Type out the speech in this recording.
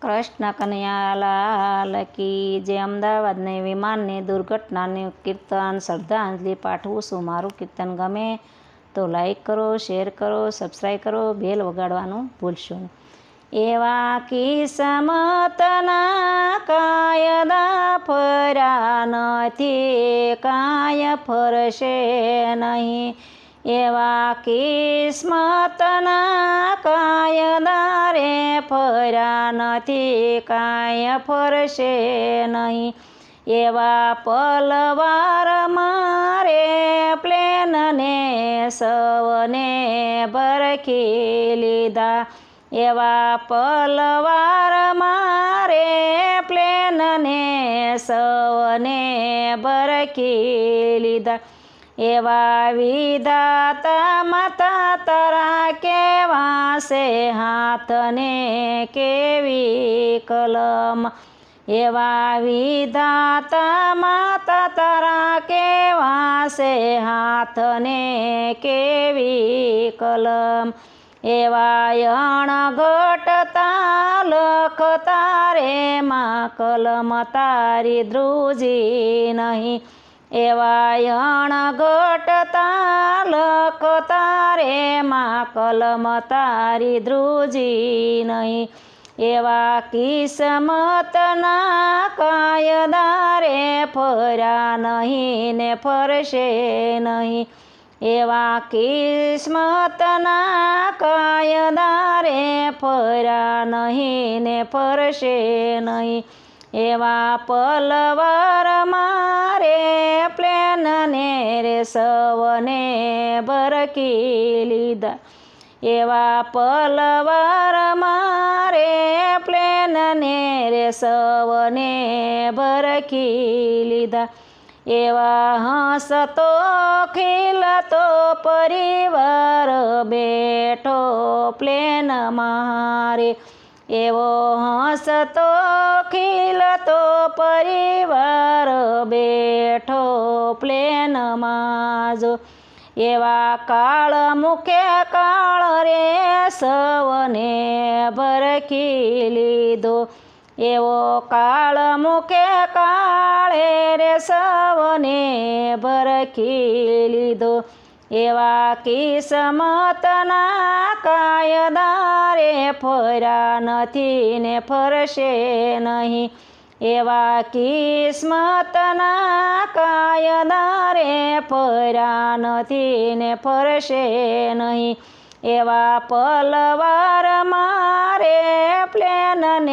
કૃષ્ણ કનૈયાલાલ કી જે અમદાવાદની વિમાનની દુર્ઘટનાની કીર્તન શ્રદ્ધાંજલિ પાઠવું છું. મારું કીર્તન ગમે તો લાઈક કરો, શેર કરો, સબસ્ક્રાઈબ કરો, બેલ વગાડવાનું ભૂલશો નહીં. એવા કિસ્મતના કાયદા ફર્યા નથી, કાંઈ ફરશે નહીં. એવા કિસ્મતના કાયદા રે ફર્યા નથી, કાંઈ ફરશે નહીં. એવા પલવાર મારે પ્લેનને સૌને ભરખી લીધા. એવા પલવાર મારે પ્લેનને સૌને ભરખી લીધા. એવા વિધાતા માતા તારા કેવા છે હાથને કેવી કલમ. એવા વિધાતા માતા તારા કેવા છે હાથને કેવી કલમ. એવા અણઘટતા લખતા રે માં કલમ તારી ધ્રુજી નહીં. એવા અણઘટતા લખતા રે માં કલમ તારી ધ્રુજી નહીં. એવા કિસ્મતના કાયદા રે ફર્યા નહીં ને ફરશે નહીં. એવા કિસ્મતના કાયદા રે ફર્યા નહીં ને ફરશે નહીં. એવા પલવાર મારે પ્લેનને રે સૌને ભરખી લીધા. એવા પલવાર મારે પ્લેનને રે સૌને ભરખી લીધા. એવા હસતો ખીલતો પરિવાર બેઠો પ્લેનમાં રે. એવો હસતો ખીલતો પરિવાર બેઠો પ્લેનમાં જો. એવા કાળ મુખે કાળ રે સૌને ભરખી લીધો. એવો કાળ મુખે કાળે રે સૌને ભરખી લીધો. એવા કિસ્મતના કાયદા રે ફર્યા નથી ને ફરશે નહીં. એવા કિસ્મતના કાયદા રે ફર્યા નથી ને ફરશે નહીં. એવા પલવાર મારે પ્લેનને